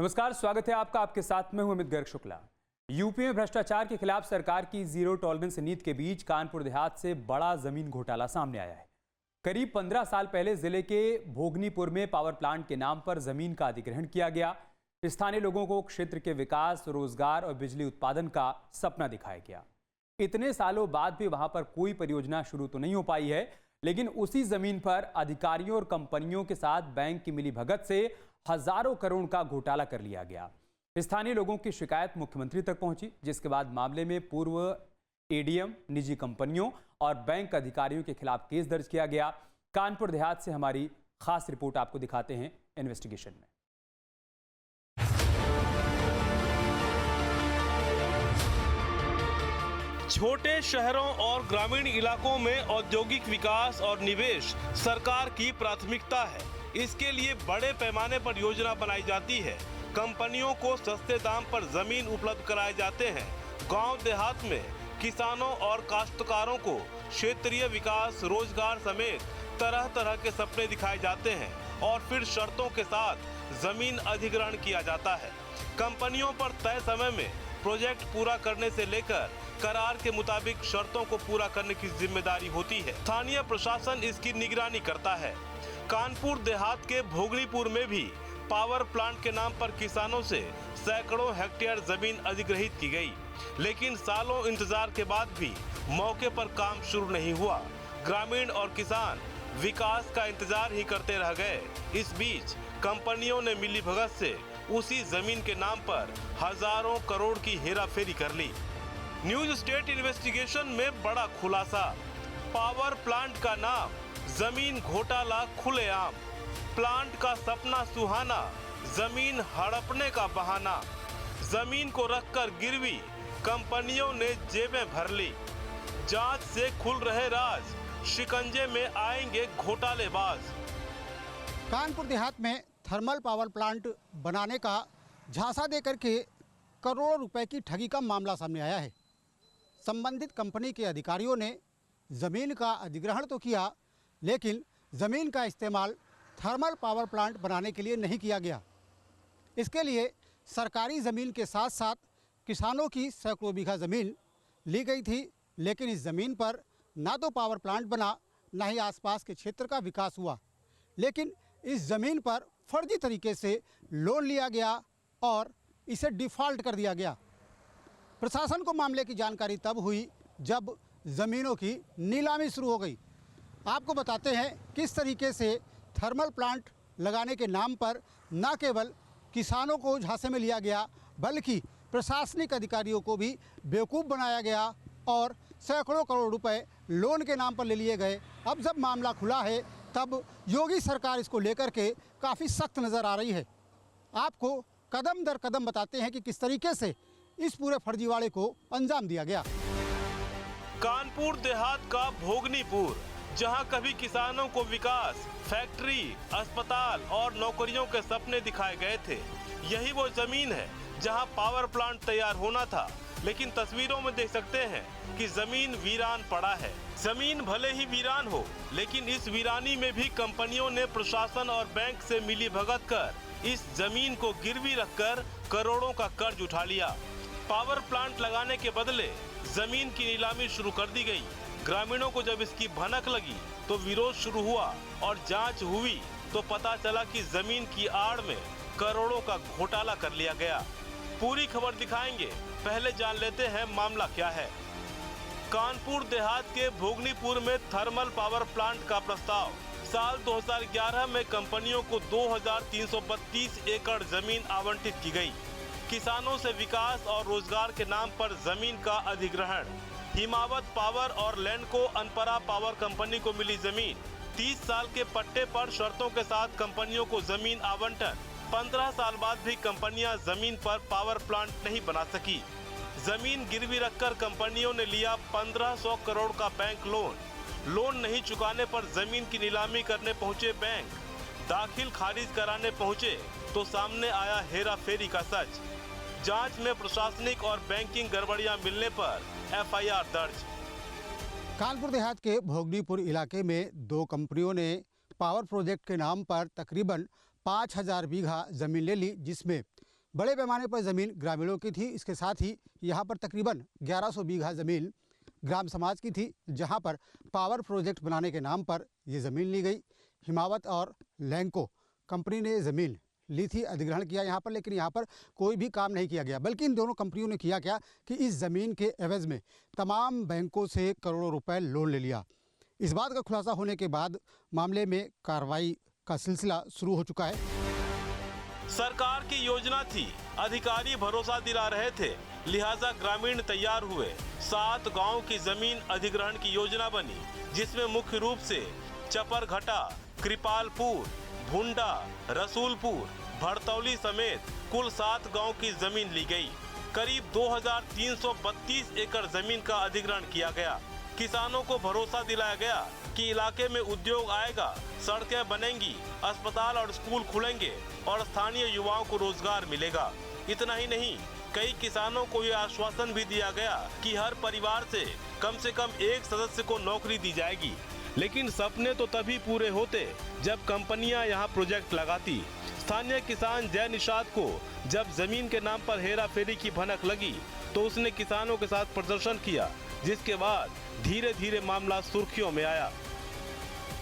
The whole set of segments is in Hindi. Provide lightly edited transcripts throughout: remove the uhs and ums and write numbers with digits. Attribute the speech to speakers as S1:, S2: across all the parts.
S1: नमस्कार, स्वागत है आपका। आपके साथ में हूं अमित गर्ग शुक्ला। यूपी में भ्रष्टाचार के खिलाफ सरकार की जीरो टॉलरेंस नीति के बीच कानपुर देहात से बड़ा जमीन घोटाला सामने आया है। करीब 15 साल पहले जिले के भोगनीपुर में पावर प्लांट के नाम पर जमीन का अधिग्रहण किया गया। स्थानीय लोगों को क्षेत्र के विकास, रोजगार और बिजली उत्पादन का सपना दिखाया गया। इतने सालों बाद भी वहां पर कोई परियोजना शुरू तो नहीं हो पाई है, लेकिन उसी जमीन पर अधिकारियों और कंपनियों के साथ बैंक की मिलीभगत से हजारों करोड़ का घोटाला कर लिया गया। स्थानीय लोगों की शिकायत मुख्यमंत्री तक पहुंची, जिसके बाद मामले में पूर्व एडीएम, निजी कंपनियों और बैंक अधिकारियों के खिलाफ केस दर्ज किया गया। कानपुर देहात से हमारी खास रिपोर्ट आपको दिखाते हैं इन्वेस्टिगेशन में।
S2: छोटे शहरों और ग्रामीण इलाकों में औद्योगिक विकास और निवेश सरकार की प्राथमिकता है। इसके लिए बड़े पैमाने पर योजना बनाई जाती है। कंपनियों को सस्ते दाम पर जमीन उपलब्ध कराए जाते हैं। गांव देहात में किसानों और काश्तकारों को क्षेत्रीय विकास, रोजगार समेत तरह तरह के सपने दिखाए जाते हैं और फिर शर्तों के साथ जमीन अधिग्रहण किया जाता है। कंपनियों पर तय समय में प्रोजेक्ट पूरा करने से लेकर करार के मुताबिक शर्तों को पूरा करने की जिम्मेदारी होती है। स्थानीय प्रशासन इसकी निगरानी करता है। कानपुर देहात के भोगनीपुर में भी पावर प्लांट के नाम पर किसानों से सैकड़ों हेक्टेयर जमीन अधिग्रहित की गई, लेकिन सालों इंतजार के बाद भी मौके पर काम शुरू नहीं हुआ। ग्रामीण और किसान विकास का इंतजार ही करते रह गए। इस बीच कंपनियों ने मिलीभगत से उसी जमीन के नाम पर हजारों करोड़ की हेराफेरी कर ली। न्यूज स्टेट इन्वेस्टिगेशन में बड़ा खुलासा। पावर प्लांट का नाम, जमीन घोटाला खुलेआम। प्लांट का सपना सुहाना, जमीन हड़पने का बहाना। जमीन को रखकर गिरवी कंपनियों ने जेबें भर ली। जांच से खुल रहे राज, शिकंजे में आएंगे घोटालेबाज।
S3: कानपुर देहात में थर्मल पावर प्लांट बनाने का झांसा देकर के करोड़ों रुपए की ठगी का मामला सामने आया है। संबंधित कंपनी के अधिकारियों ने ज़मीन का अधिग्रहण तो किया, लेकिन ज़मीन का इस्तेमाल थर्मल पावर प्लांट बनाने के लिए नहीं किया गया। इसके लिए सरकारी ज़मीन के साथ साथ किसानों की सैकड़ों बीघा ज़मीन ली गई थी, लेकिन इस ज़मीन पर ना तो पावर प्लांट बना, ना ही आसपास के क्षेत्र का विकास हुआ। लेकिन इस ज़मीन पर फर्जी तरीके से लोन लिया गया और इसे डिफ़ॉल्ट कर दिया गया। प्रशासन को मामले की जानकारी तब हुई जब ज़मीनों की नीलामी शुरू हो गई। आपको बताते हैं किस तरीके से थर्मल प्लांट लगाने के नाम पर न केवल किसानों को झांसे में लिया गया, बल्कि प्रशासनिक अधिकारियों को भी बेवकूफ़ बनाया गया और सैकड़ों करोड़ रुपए लोन के नाम पर ले लिए गए। अब जब मामला खुला है, तब योगी सरकार इसको लेकर के काफ़ी सख्त नज़र आ रही है। आपको कदम दर कदम बताते हैं कि किस तरीके से इस पूरे फर्जीवाड़े को अंजाम दिया गया।
S2: कानपुर देहात का भोगनीपुर, जहां कभी किसानों को विकास, फैक्ट्री, अस्पताल और नौकरियों के सपने दिखाए गए थे, यही वो जमीन है जहां पावर प्लांट तैयार होना था। लेकिन तस्वीरों में देख सकते हैं कि जमीन वीरान पड़ा है। जमीन भले ही वीरान हो, लेकिन इस वीरानी में भी कंपनियों ने प्रशासन और बैंक से मिलीभगत कर इस जमीन को गिरवी रखकर करोड़ों का कर्ज उठा लिया। पावर प्लांट लगाने के बदले जमीन की नीलामी शुरू कर दी गई। ग्रामीणों को जब इसकी भनक लगी तो विरोध शुरू हुआ और जांच हुई तो पता चला कि जमीन की आड़ में करोड़ों का घोटाला कर लिया गया। पूरी खबर दिखाएंगे, पहले जान लेते हैं मामला क्या है। कानपुर देहात के भोगनीपुर में थर्मल पावर प्लांट का प्रस्ताव साल 2011 में कंपनियों को 2332 एकड़ जमीन आवंटित की गई। किसानों से विकास और रोजगार के नाम पर जमीन का अधिग्रहण। हिमावत पावर और लैंडको अनपरा पावर कंपनी को मिली जमीन। 30 साल के पट्टे पर शर्तों के साथ कंपनियों को जमीन आवंटन। 15 साल बाद भी कंपनियां जमीन पर पावर प्लांट नहीं बना सकी। जमीन गिरवी रखकर कंपनियों ने लिया 1500 करोड़ का बैंक लोन। लोन नहीं चुकाने पर जमीन की नीलामी करने पहुंचे बैंक। दाखिल खारिज कराने पहुंचे तो सामने आया हेरा फेरी का सच। जांच में प्रशासनिक और बैंकिंग गड़बड़ियां मिलने पर एफआईआर दर्ज।
S3: कानपुर देहात के भोगनीपुर इलाके में दो कंपनियों ने पावर प्रोजेक्ट के नाम पर तकरीबन 5000 बीघा ज़मीन ले ली, जिसमें बड़े पैमाने पर ज़मीन ग्रामीणों की थी। इसके साथ ही यहाँ पर तकरीबन 1100 बीघा ज़मीन ग्राम समाज की थी, जहाँ पर पावर प्रोजेक्ट बनाने के नाम पर ये ज़मीन ली गई। हिमावत और लैंको कंपनी ने ज़मीन ली थी, अधिग्रहण किया यहाँ पर, लेकिन यहाँ पर कोई भी काम नहीं किया गया। बल्कि इन दोनों कंपनियों ने किया क्या कि इस ज़मीन के एवज़ में तमाम बैंकों से करोड़ों रुपए लोन ले लिया। इस बात का खुलासा होने के बाद मामले में कार्रवाई का सिलसिला शुरू हो चुका है।
S2: सरकार की योजना थी, अधिकारी भरोसा दिला रहे थे, लिहाजा ग्रामीण तैयार हुए। 7 गांव की जमीन अधिग्रहण की योजना बनी, जिसमें मुख्य रूप से चपरघटा, कृपालपुर, भुंडा, रसूलपुर, भड़तौली समेत कुल 7 गांव की जमीन ली गई। करीब 2332 एकड़ जमीन का अधिग्रहण किया गया। किसानों को भरोसा दिलाया गया कि इलाके में उद्योग आएगा, सड़कें बनेंगी, अस्पताल और स्कूल खुलेंगे और स्थानीय युवाओं को रोजगार मिलेगा। इतना ही नहीं, कई किसानों को यह आश्वासन भी दिया गया कि हर परिवार से कम एक सदस्य को नौकरी दी जाएगी। लेकिन सपने तो तभी पूरे होते जब कंपनियां यहां प्रोजेक्ट लगाती। स्थानीय किसान जय निषाद को जब जमीन के नाम पर हेरा फेरी की भनक लगी तो उसने किसानों के साथ प्रदर्शन किया, जिसके बाद धीरे धीरे मामला सुर्खियों में आया।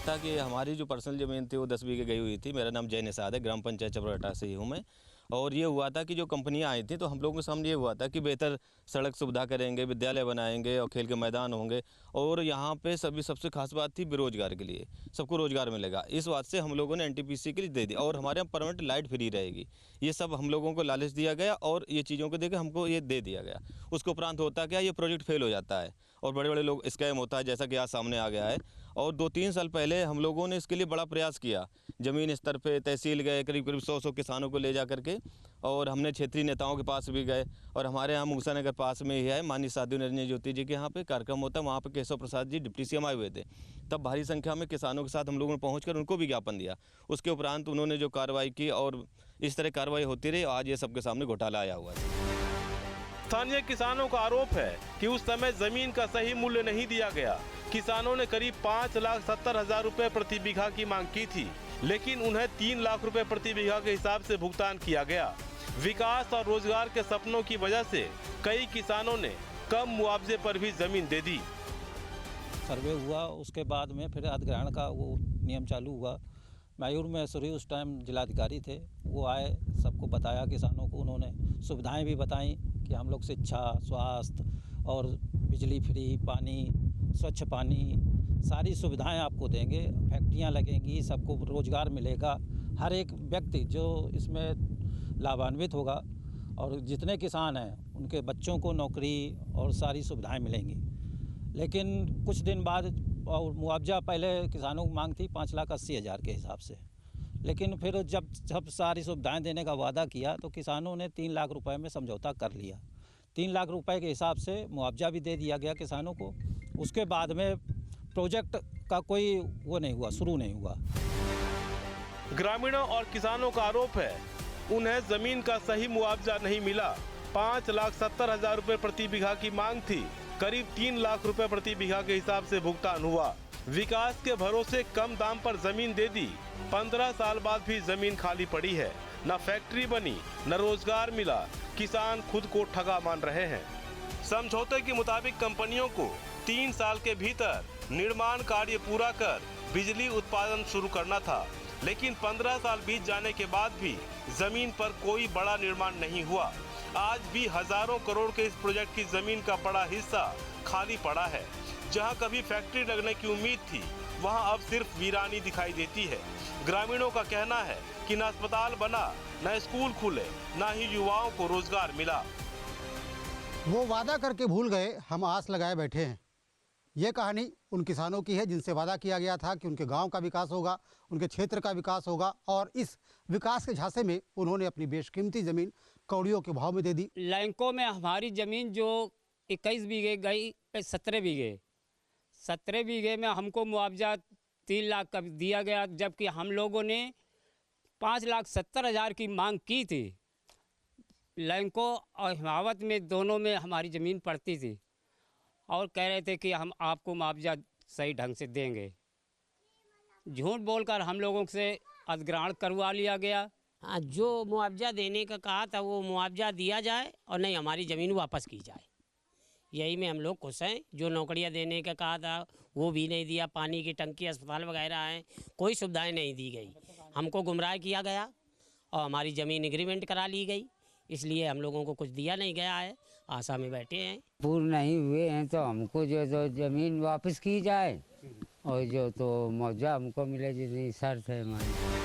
S4: ताकि हमारी जो पर्सनल ज़मीन थी वो 10 बीघे गई हुई थी। मेरा नाम जय निषाद है, ग्राम पंचायत चपरघटा से ही हूँ मैं। और ये हुआ था कि जो कंपनियां आई थी तो हम लोगों के सामने ये हुआ था कि बेहतर सड़क सुविधा करेंगे, विद्यालय बनाएंगे और खेल के मैदान होंगे। और यहाँ पे सबसे खास बात थी बेरोजगार के लिए, सबको रोजगार मिलेगा। इस बात से हम लोगों ने एनटीपीसी के लिए दे दिया और हमारे यहाँ परमानेंट लाइट फ्री रहेगी। ये सब हम लोगों को लालच दिया गया और ये चीज़ों को देकर हमको ये दे दिया गया। उसके उपरांत होता क्या, ये प्रोजेक्ट फेल हो जाता है और बड़े बड़े लोग स्कैम होता है, जैसा कि आज सामने आ गया है। और 2-3 साल पहले हम लोगों ने इसके लिए बड़ा प्रयास किया। ज़मीन स्तर पे तहसील गए, करीब 100 किसानों को ले जा करके, और हमने क्षेत्रीय नेताओं के पास भी गए। और हमारे यहाँ मूसा नगर पास में ही है, माननीय साध्वी निरंजन ज्योति जी के यहाँ पे कार्यक्रम होता है, वहाँ पे केशव प्रसाद जी डिप्टी सीएम आए हुए थे। तब भारी संख्या में किसानों के साथ हम लोगों ने पहुँच उनको भी ज्ञापन दिया। उसके उपरांत उन्होंने जो कार्रवाई की और इस तरह कार्रवाई होती रही, आज ये सबके सामने घोटाला आया हुआ है।
S2: स्थानीय किसानों का आरोप है कि उस समय जमीन का सही मूल्य नहीं दिया गया। किसानों ने करीब 5,70,000 रुपए प्रति बीघा की मांग की थी, लेकिन उन्हें 3 लाख रुपए प्रति बीघा के हिसाब से भुगतान किया गया। विकास और रोजगार के सपनों की वजह से कई किसानों ने कम मुआवजे पर भी जमीन दे दी।
S5: सर्वे हुआ, उसके बाद में फिर अधिग्रहण का वो नियम चालू हुआ। मयूर महेश्वरी उस टाइम जिलाधिकारी थे, वो आए, सबको बताया किसानों को, उन्होंने सुविधाएं भी बताई कि हम लोग शिक्षा, स्वास्थ्य और बिजली फ्री, पानी, स्वच्छ पानी, सारी सुविधाएं आपको देंगे, फैक्ट्रियां लगेंगी, सबको रोज़गार मिलेगा, हर एक व्यक्ति जो इसमें लाभान्वित होगा और जितने किसान हैं उनके बच्चों को नौकरी और सारी सुविधाएं मिलेंगी। लेकिन कुछ दिन बाद और मुआवजा पहले किसानों की मांग थी 5,80,000 के हिसाब से, लेकिन फिर जब सारी सुविधाएं देने का वादा किया तो किसानों ने 3 लाख रुपए में समझौता कर लिया। 3 लाख रुपए के हिसाब से मुआवजा भी दे दिया गया किसानों को। उसके बाद में प्रोजेक्ट का कोई वो नहीं हुआ, शुरू नहीं हुआ।
S2: ग्रामीणों और किसानों का आरोप है उन्हें जमीन का सही मुआवजा नहीं मिला। 5,70,000 रुपए प्रति बीघा की मांग थी, करीब 3 लाख रुपए प्रति बीघा के हिसाब से भुगतान हुआ। विकास के भरोसे कम दाम पर जमीन दे दी। 15 साल बाद भी जमीन खाली पड़ी है, न फैक्ट्री बनी, न रोजगार मिला। किसान खुद को ठगा मान रहे हैं। समझौते के मुताबिक कंपनियों को 3 साल के भीतर निर्माण कार्य पूरा कर बिजली उत्पादन शुरू करना था, लेकिन 15 साल बीत जाने के बाद भी जमीन पर कोई बड़ा निर्माण नहीं हुआ। आज भी हजारों करोड़ के इस प्रोजेक्ट की जमीन का बड़ा हिस्सा खाली पड़ा है। जहां कभी फैक्ट्री लगने की उम्मीद थी, वहां अब सिर्फ वीरानी दिखाई देती है। ग्रामीणों का कहना है कि न अस्पताल बना, न स्कूल खुले, न ही युवाओं को रोजगार मिला।
S3: वो वादा करके भूल गए, हम आस लगाए बैठे हैं। ये कहानी उन किसानों की है जिनसे वादा किया गया था कि उनके गांव का विकास होगा, उनके क्षेत्र का विकास होगा, और इस विकास के झांसे में उन्होंने अपनी बेशकीमती ज़मीन कौड़ियों के भाव में दे दी।
S6: लैंको में हमारी ज़मीन जो 21 बीघे गई 17 बीघे, 17 बीघे में हमको मुआवजा 3 लाख का दिया गया, जबकि हम लोगों ने 5,70,000 की मांग की थी। लैंको और हिमावत में दोनों में हमारी ज़मीन पड़ती थी और कह रहे थे कि हम आपको मुआवजा सही ढंग से देंगे। झूठ बोलकर हम लोगों से अधिग्रहण करवा लिया गया हाँ, जो मुआवजा देने का कहा था वो मुआवजा दिया जाए और नहीं हमारी ज़मीन वापस की जाए, यही में हम लोग खुश हैं। जो नौकरियां देने का कहा था वो भी नहीं दिया, पानी की टंकी, अस्पताल वगैरह हैं, कोई सुविधाएं नहीं दी गई। हमको गुमराह किया गया और हमारी ज़मीन एग्रीमेंट करा ली गई, इसलिए हम लोगों को कुछ दिया नहीं गया है, आशा में बैठे हैं।
S7: पूर्ण नहीं हुए हैं तो हमको जो तो ज़मीन वापस की जाए और जो तो मुआवजा हमको मिले, जितनी शर्त है हमारी।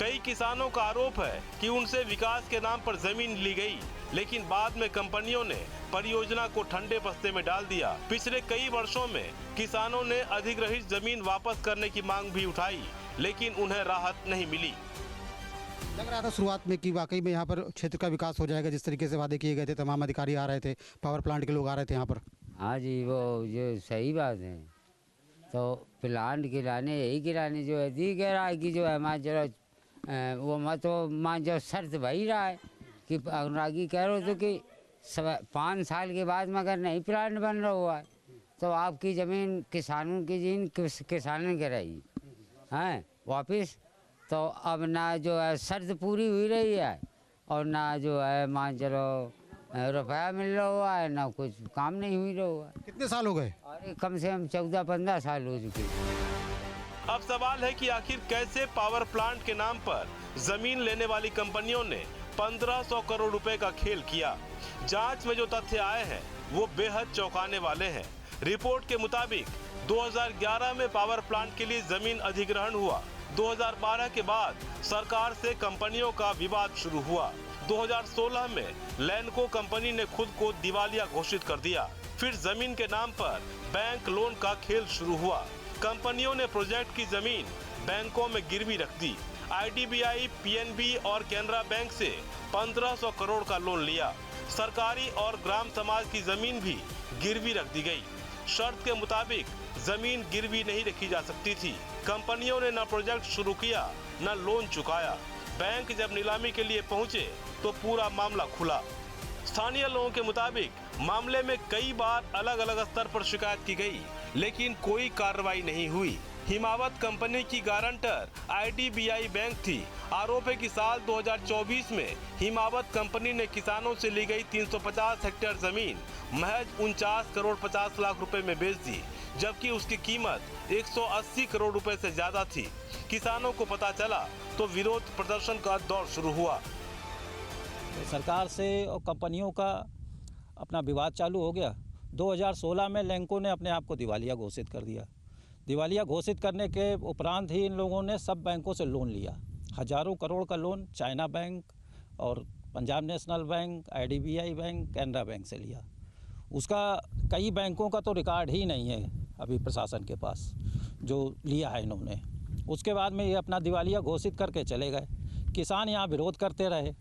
S2: कई किसानों का आरोप है कि उनसे विकास के नाम पर जमीन ली गई, लेकिन बाद में कंपनियों ने परियोजना को ठंडे बस्ते में डाल दिया। पिछले कई वर्षों में किसानों ने अधिग्रहित जमीन वापस करने की मांग भी उठाई, लेकिन उन्हें राहत नहीं मिली।
S3: लग रहा था शुरुआत में कि वाकई में यहाँ पर क्षेत्र का विकास हो जाएगा, जिस तरीके से वादे किए गए थे, तमाम अधिकारी आ रहे थे, पावर प्लांट के लोग आ रहे थे यहाँ पर।
S7: हाँ जी, वो जो सही बात है, तो प्लांट गिराने यही गिराने जो है दी कह रहा है कि जो है हमारे चलो वो मत मान जो शर्त वही रहा है कि अनुरागी कह रहे हो तो कि 5 साल के बाद मगर नहीं प्लांट बन रहा हुआ है तो आपकी ज़मीन किसानों की ज़मीन किसानों की रहेगी हैं वापस। तो अब ना जो है शर्त पूरी हुई रही है और ना जो है मान चलो रुपया मिल रहा हुआ है, ना कुछ काम नहीं हुई रहा हुआ है।
S3: कितने साल हो गए?
S7: अरे कम से कम 14-15 साल हो चुके हैं।
S2: अब सवाल है कि आखिर कैसे पावर प्लांट के नाम पर जमीन लेने वाली कंपनियों ने 1500 करोड़ रुपए का खेल किया। जांच में जो तथ्य आए हैं वो बेहद चौंकाने वाले हैं। रिपोर्ट के मुताबिक 2011 में पावर प्लांट के लिए जमीन अधिग्रहण हुआ। 2012 के बाद सरकार से कंपनियों का विवाद शुरू हुआ। 2016 में लैंडको कंपनी ने खुद को दिवालिया घोषित कर दिया। फिर जमीन के नाम पर बैंक लोन का खेल शुरू हुआ। कंपनियों ने प्रोजेक्ट की जमीन बैंकों में गिरवी रख दी। IDBI, PNB और कैनरा बैंक से 1500 करोड़ का लोन लिया। सरकारी और ग्राम समाज की जमीन भी गिरवी रख दी गई। शर्त के मुताबिक जमीन गिरवी नहीं रखी जा सकती थी। कंपनियों ने न प्रोजेक्ट शुरू किया न लोन चुकाया। बैंक जब नीलामी के लिए पहुंचे तो पूरा मामला खुला। स्थानीय लोगों के मुताबिक मामले में कई बार अलग अलग स्तर पर शिकायत की गई, लेकिन कोई कार्रवाई नहीं हुई। हिमावत कंपनी की गारंटर IDBI बैंक थी। आरोप है कि साल 2024 में हिमावत कंपनी ने किसानों से ली गई 350 हेक्टेयर जमीन महज 49 करोड़ 50 लाख रुपए में बेच दी, जबकि उसकी कीमत 180 करोड़ रुपए से ज्यादा थी। किसानों को पता चला तो विरोध प्रदर्शन का दौर शुरू हुआ।
S5: सरकार से और कंपनियों का अपना विवाद चालू हो गया। 2016 में लैंको ने अपने आप को दिवालिया घोषित कर दिया। दिवालिया घोषित करने के उपरांत ही इन लोगों ने सब बैंकों से लोन लिया। हज़ारों करोड़ का लोन चाइना बैंक और Punjab national bank, IDBI bank, Canara bank से लिया। उसका कई बैंकों का तो रिकॉर्ड ही नहीं है अभी प्रशासन के पास जो लिया है इन्होंने। उसके बाद में ये अपना दिवालिया घोषित करके चले गए। किसान यहाँ विरोध करते रहे,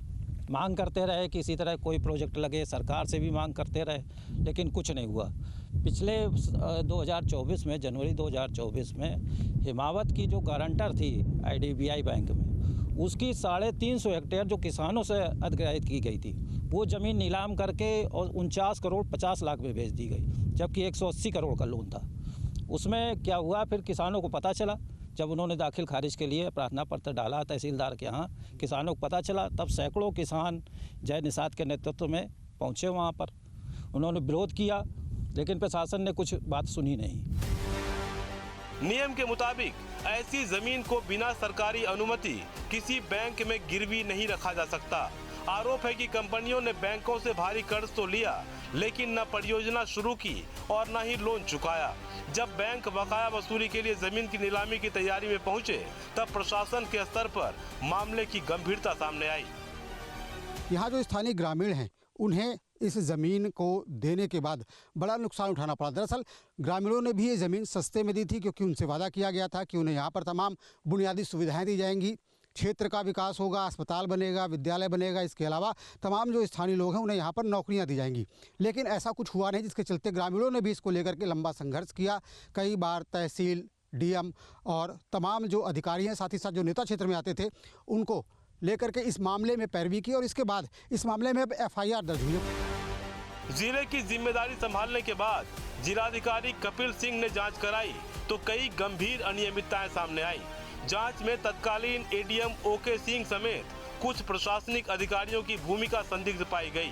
S5: मांग करते रहे कि इसी तरह कोई प्रोजेक्ट लगे, सरकार से भी मांग करते रहे, लेकिन कुछ नहीं हुआ। पिछले 2024 में, जनवरी 2024 में हिमावत की जो गारंटर थी IDBI बैंक में, उसकी 350 हेक्टेयर जो किसानों से अधिग्रहित की गई थी वो ज़मीन नीलाम करके और 49 करोड़ 50 लाख में बेच दी गई, जबकि 180 करोड़ का लोन था। उसमें क्या हुआ, फिर किसानों को पता चला जब उन्होंने दाखिल खारिज के लिए प्रार्थना पत्र डाला तहसीलदार के यहाँ, किसानों को पता चला, तब सैकड़ों किसान जय निषाद के नेतृत्व में पहुँचे वहाँ पर। उन्होंने विरोध किया, लेकिन प्रशासन ने कुछ बात सुनी नहीं।
S2: नियम के मुताबिक ऐसी जमीन को बिना सरकारी अनुमति किसी बैंक में गिरवी नहीं रखा जा सकता। आरोप है कि कंपनियों ने बैंकों से भारी कर्ज तो लिया, लेकिन न परियोजना शुरू की और न ही लोन चुकाया। जब बैंक बकाया वसूली के लिए जमीन की नीलामी की तैयारी में पहुंचे, तब प्रशासन के स्तर पर मामले की गंभीरता सामने आई।
S3: यहाँ जो स्थानीय ग्रामीण हैं उन्हें इस ज़मीन को देने के बाद बड़ा नुकसान उठाना पड़ा। दरअसल ग्रामीणों ने भी ये ज़मीन सस्ते में दी थी, क्योंकि उनसे वादा किया गया था कि उन्हें यहाँ पर तमाम बुनियादी सुविधाएं दी जाएंगी, क्षेत्र का विकास होगा, अस्पताल बनेगा, विद्यालय बनेगा, इसके अलावा तमाम जो स्थानीय लोग हैं उन्हें यहाँ पर नौकरियाँ दी जाएंगी। लेकिन ऐसा कुछ हुआ नहीं, जिसके चलते ग्रामीणों ने भी इसको लेकर के लंबा संघर्ष किया। कई बार तहसील, DM और तमाम जो अधिकारी हैं, साथ ही साथ जो नेता क्षेत्र में आते थे, उनको लेकर के इस मामले में पैरवी की और इसके बाद इस मामले में FIR दर्ज हुई।
S2: जिले की जिम्मेदारी संभालने के बाद जिलाधिकारी कपिल सिंह ने जांच कराई तो कई गंभीर अनियमितताएं सामने आई। जांच में तत्कालीन ADM OK सिंह समेत कुछ प्रशासनिक अधिकारियों की भूमिका संदिग्ध पाई गई।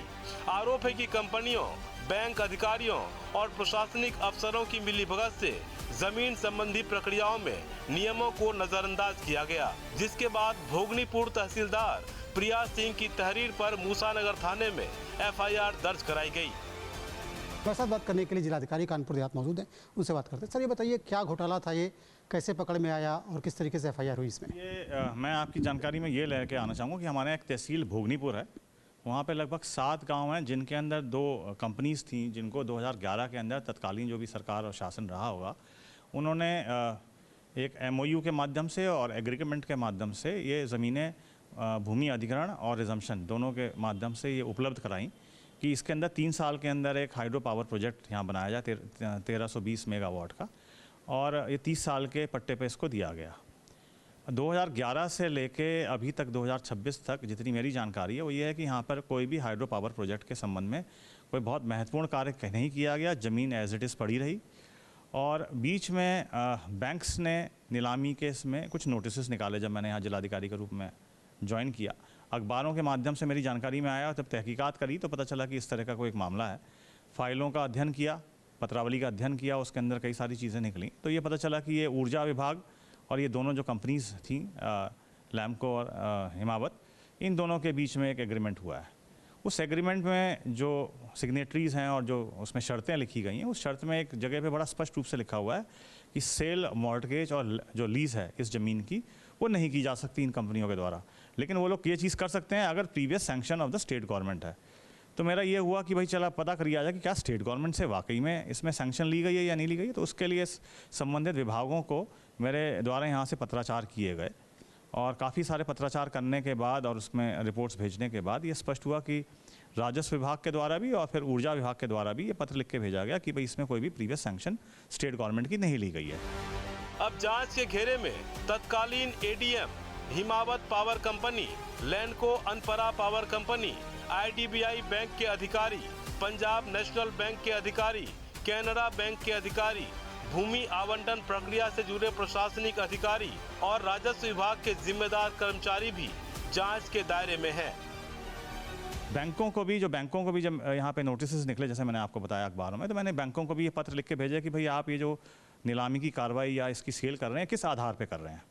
S2: आरोप है कि कंपनियों, बैंक अधिकारियों और प्रशासनिक अफसरों की मिलीभगत से जमीन संबंधी प्रक्रियाओं में नियमों को नजरअंदाज किया गया, जिसके बाद भोगनीपुर तहसीलदार प्रिया सिंह की तहरीर पर मूसानगर थाने में एफआईआर दर्ज कराई गई।
S3: मेरे साथ बात करने के लिए जिलाधिकारी कानपुर देहात मौजूद हैं, उनसे बात करते हैं। सर, ये बताइए क्या घोटाला था, ये कैसे पकड़ में आया और किस तरीके से एफआईआर हुई इसमें?
S8: ये मैं आपकी जानकारी में ये लेके आना चाहूँगा कि हमारे यहाँ एक तहसील भोगनीपुर है, वहाँ पे लगभग 7 गांव हैं जिनके अंदर 2 कंपनीज थीं, जिनको 2011 के अंदर तत्कालीन जो भी सरकार और शासन रहा होगा, उन्होंने एक MOU के माध्यम से और एग्रीमेंट के माध्यम से ये ज़मीनें भूमि अधिग्रहण और रिजम्पशन दोनों के माध्यम से ये उपलब्ध कराई कि इसके अंदर 3 साल के अंदर एक हाइड्रो पावर प्रोजेक्ट यहाँ बनाया जाए 1320 मेगावाट का, और ये 30 साल के पट्टे पे इसको दिया गया। 2011 से लेके अभी तक 2026 तक जितनी मेरी जानकारी है वो ये है कि यहाँ पर कोई भी हाइड्रो पावर प्रोजेक्ट के संबंध में कोई बहुत महत्वपूर्ण कार्य नहीं किया गया। ज़मीन एज इट इज़ पड़ी रही, और बीच में बैंक्स ने नीलामी के इसमें कुछ नोटिस निकाले। जब मैंने यहाँ जिलाधिकारी के रूप में ज्वाइन किया, अखबारों के माध्यम से मेरी जानकारी में आया, तब तहकीकात करी तो पता चला कि इस तरह का कोई एक मामला है। फाइलों का अध्ययन किया, पत्रावली का अध्ययन किया, उसके अंदर कई सारी चीज़ें निकली, तो ये पता चला कि ये ऊर्जा विभाग और ये दोनों जो कंपनीज थी लैम्को और हिमावत, इन दोनों के बीच में एक एग्रीमेंट हुआ है। उस एग्रीमेंट में जो सिग्नेटरीज़ हैं और जो उसमें शर्तें लिखी गई हैं, उस शर्त में एक जगह पे बड़ा स्पष्ट रूप से लिखा हुआ है कि सेल, मॉर्टगेज और जो लीज़ है इस ज़मीन की, वो नहीं की जा सकती इन कंपनियों के द्वारा। लेकिन वो लोग ये चीज़ कर सकते हैं अगर previous sanction of the state government है। तो मेरा ये हुआ कि भाई चला पता करिए जाए कि क्या स्टेट गवर्नमेंट से वाकई में इसमें सैंक्शन ली गई है या नहीं ली गई है। तो उसके लिए संबंधित विभागों को मेरे द्वारा यहाँ से पत्राचार किए गए, और काफ़ी सारे पत्राचार करने के बाद और उसमें रिपोर्ट्स भेजने के बाद ये स्पष्ट हुआ कि राजस्व विभाग के द्वारा भी और फिर ऊर्जा विभाग के द्वारा भी ये पत्र लिख के भेजा गया कि भाई इसमें कोई भी प्रीवियस सैंक्शन स्टेट गवर्नमेंट की नहीं ली गई है।
S2: अब जांच के घेरे में तत्कालीन ADM, Himavat power company, Lanco Anpara power company, IDBI bank के अधिकारी, पंजाब नेशनल बैंक के अधिकारी, कैनरा बैंक के अधिकारी, भूमि आवंटन प्रक्रिया से जुड़े प्रशासनिक अधिकारी और राजस्व विभाग के जिम्मेदार कर्मचारी भी जांच के दायरे में हैं।
S8: बैंकों को भी जब यहाँ पे नोटिस निकले, जैसे मैंने आपको बताया अखबारों में, तो मैंने बैंकों को भी ये पत्र लिख के भेजा कि भाई आप ये जो नीलामी की कार्रवाई या इसकी सेल कर रहे हैं, किस आधार पे कर रहे हैं।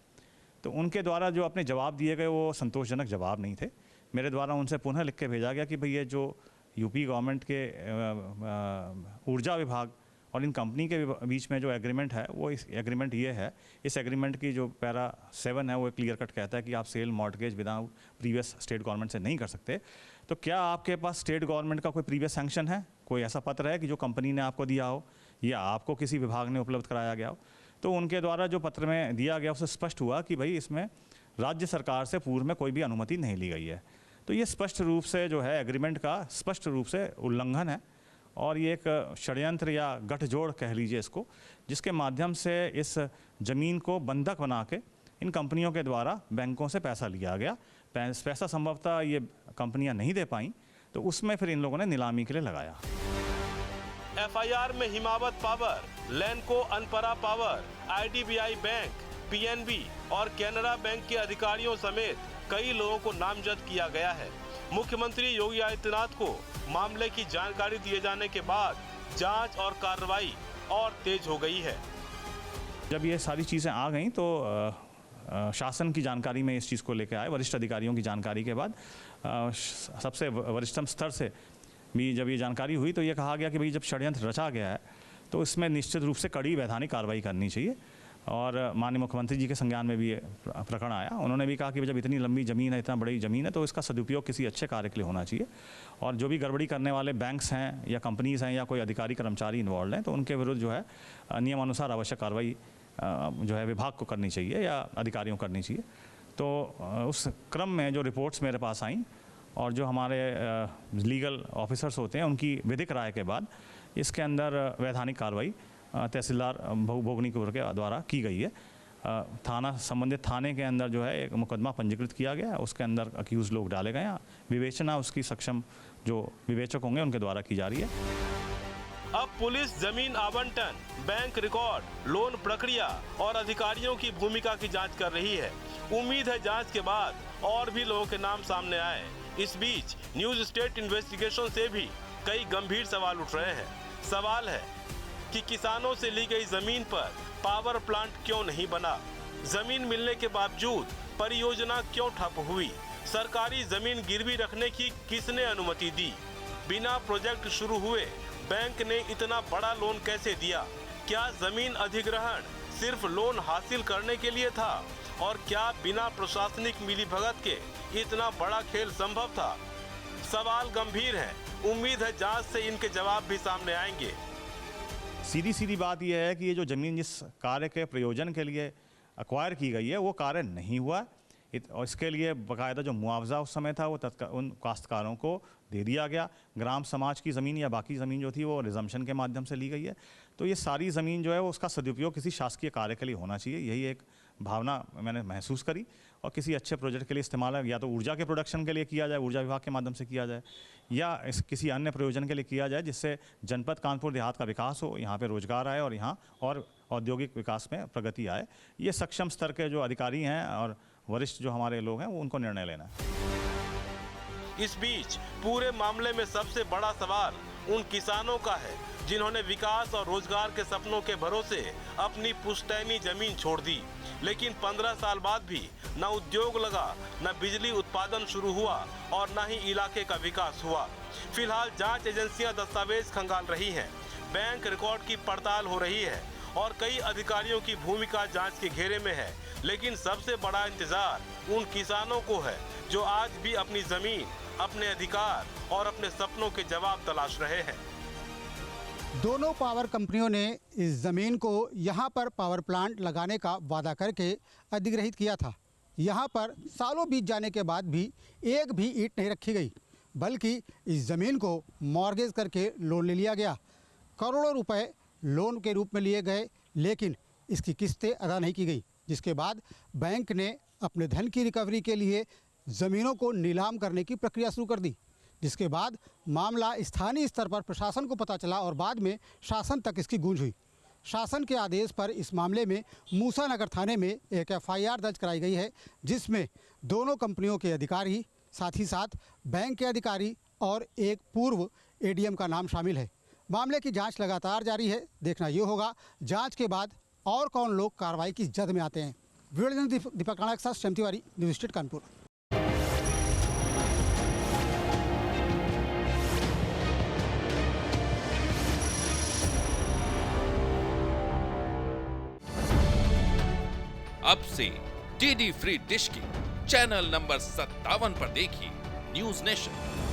S8: तो उनके द्वारा जो अपने जवाब दिए गए वो संतोषजनक जवाब नहीं थे। मेरे द्वारा उनसे पुनः लिख के भेजा गया कि भाई ये जो यूपी गवर्नमेंट के ऊर्जा विभाग और इन कंपनी के बीच में जो एग्रीमेंट है, वो इस एग्रीमेंट ये है, इस एग्रीमेंट की जो पैरा 7 है वो क्लियर कट कहता है कि आप sell, mortgage without previous state government से नहीं कर सकते। तो क्या आपके पास स्टेट गवर्नमेंट का कोई प्रीवियस सैंक्शन है, कोई ऐसा पत्र है कि जो कंपनी ने आपको दिया हो या आपको किसी विभाग ने उपलब्ध कराया गया हो? तो उनके द्वारा जो पत्र में दिया गया उससे स्पष्ट हुआ कि भाई इसमें राज्य सरकार से पूर्व में कोई भी अनुमति नहीं ली गई है। तो ये स्पष्ट रूप से जो है एग्रीमेंट का स्पष्ट रूप से उल्लंघन है, और ये एक षड्यंत्र या गठजोड़ कह लीजिए इसको, जिसके माध्यम से इस ज़मीन को बंधक बना के इन कंपनियों के द्वारा बैंकों से पैसा लिया गया। पैसा संभवतः ये कंपनियां नहीं दे पाई, तो उसमें फिर इन लोगों ने नीलामी के लिए लगाया।
S2: एफआईआर में Himavat power, Lanco Anpara power, IDBI bank, PNB और कैनरा बैंक के अधिकारियों समेत कई लोगों को नामजद किया गया है। मुख्यमंत्री योगी आदित्यनाथ को मामले की जानकारी दिए जाने के बाद जांच और कार्रवाई और तेज हो गई है।
S8: जब ये सारी चीज़ें आ गई तो शासन की जानकारी में इस चीज़ को लेकर आए, वरिष्ठ अधिकारियों की जानकारी के बाद सबसे वरिष्ठतम स्तर से भी जब ये जानकारी हुई तो ये कहा गया कि भाई जब षड्यंत्र रचा गया है तो इसमें निश्चित रूप से कड़ी वैधानिक कार्रवाई करनी चाहिए। और माननीय मुख्यमंत्री जी के संज्ञान में भी ये प्रकरण आया। उन्होंने भी कहा कि जब इतनी लंबी ज़मीन है, इतना बड़ी ज़मीन है, तो इसका सदुपयोग किसी अच्छे कार्य के लिए होना चाहिए, और जो भी गड़बड़ी करने वाले बैंक्स हैं या कंपनीज़ हैं या कोई अधिकारी कर्मचारी इन्वॉल्व हैं तो उनके विरुद्ध जो है नियमानुसार आवश्यक कार्रवाई जो है विभाग को करनी चाहिए या अधिकारियों को करनी चाहिए। तो उस क्रम में जो रिपोर्ट्स मेरे पास आई और जो हमारे लीगल ऑफिसर्स होते हैं उनकी विधिक राय के बाद इसके अंदर वैधानिक कार्रवाई तहसीलदार भोगनीपुर के द्वारा की गई है। संबंधित थाने के अंदर जो है एक मुकदमा पंजीकृत किया गया है, उसके अंदर अक्यूज लोग डाले गए हैं। विवेचना उसकी सक्षम जो विवेचक होंगे उनके द्वारा की जा रही है।
S2: अब पुलिस जमीन आवंटन, बैंक रिकॉर्ड, लोन प्रक्रिया और अधिकारियों की भूमिका की जांच कर रही है। उम्मीद है जांच के बाद और भी लोगों के नाम सामने आए। इस बीच न्यूज स्टेट इन्वेस्टिगेशन से भी कई गंभीर सवाल उठ रहे हैं। सवाल है कि किसानों से ली गई जमीन पर पावर प्लांट क्यों नहीं बना? जमीन मिलने के बावजूद परियोजना क्यों ठप हुई? सरकारी जमीन गिरवी रखने की किसने अनुमति दी? बिना प्रोजेक्ट शुरू हुए बैंक ने इतना बड़ा लोन कैसे दिया? क्या जमीन अधिग्रहण सिर्फ लोन हासिल करने के लिए था? और क्या बिना प्रशासनिक मिलीभगत के इतना बड़ा खेल संभव था? सवाल गंभीर है। उम्मीद है जांच से इनके जवाब भी सामने आएंगे।
S8: सीधी बात यह है कि ये जो ज़मीन जिस कार्य के प्रयोजन के लिए एक्वायर की गई है वो कार्य नहीं हुआ और इसके लिए बाकायदा जो मुआवजा उस समय था वो उन काश्तकारों को दे दिया गया। ग्राम समाज की ज़मीन या बाकी ज़मीन जो थी वो रिजम्पशन के माध्यम से ली गई है। तो ये सारी ज़मीन जो है उसका सदुपयोग किसी शासकीय कार्य के लिए होना चाहिए, यही एक भावना मैंने महसूस करी। और किसी अच्छे प्रोजेक्ट के लिए इस्तेमाल है, या तो ऊर्जा के प्रोडक्शन के लिए किया जाए, ऊर्जा विभाग के माध्यम से किया जाए, या किसी अन्य प्रयोजन के लिए किया जाए जिससे जनपद कानपुर देहात का विकास हो, यहाँ पे रोजगार आए और यहाँ और औद्योगिक विकास में प्रगति आए। ये सक्षम स्तर के जो अधिकारी हैं और वरिष्ठ जो हमारे लोग हैं वो उनको निर्णय लेना है।
S2: इस बीच पूरे मामले में सबसे बड़ा सवाल उन किसानों का है जिन्होंने विकास और रोजगार के सपनों के भरोसे अपनी पुश्तैनी जमीन छोड़ दी, लेकिन 15 साल बाद भी न उद्योग लगा, न बिजली उत्पादन शुरू हुआ और न ही इलाके का विकास हुआ। फिलहाल जांच एजेंसियां दस्तावेज खंगाल रही हैं, बैंक रिकॉर्ड की पड़ताल हो रही है और कई अधिकारियों की भूमिका जांच के घेरे में है। लेकिन सबसे बड़ा इंतजार उन किसानों को है जो आज भी अपनी जमीन, अपने अधिकार और अपने सपनों के जवाब तलाश रहे हैं।
S3: दोनों पावर कंपनियों ने इस ज़मीन को यहाँ पर पावर प्लांट लगाने का वादा करके अधिग्रहित किया था। यहाँ पर सालों बीत जाने के बाद भी एक भी ईंट नहीं रखी गई, बल्कि इस ज़मीन को मॉर्गेज करके लोन ले लिया गया। करोड़ों रुपए लोन के रूप में लिए गए, लेकिन इसकी किस्तें अदा नहीं की गई, जिसके बाद बैंक ने अपने धन की रिकवरी के लिए ज़मीनों को नीलाम करने की प्रक्रिया शुरू कर दी, जिसके बाद मामला स्थानीय स्तर पर प्रशासन को पता चला और बाद में शासन तक इसकी गूंज हुई। शासन के आदेश पर इस मामले में मूसा नगर थाने में एक FIR दर्ज कराई गई है, जिसमें दोनों कंपनियों के अधिकारी, साथ ही साथ बैंक के अधिकारी और एक पूर्व ADM का नाम शामिल है। मामले की जांच लगातार जारी है। देखना ये होगा जांच के बाद और कौन लोग कार्रवाई की जद में आते हैं। वीडियो दीपक राणा के साथ श्याम तिवारी, न्यूज स्टेट कानपुर।
S9: अब से DD फ्री डिश की चैनल नंबर 57 पर देखिए न्यूज नेशन।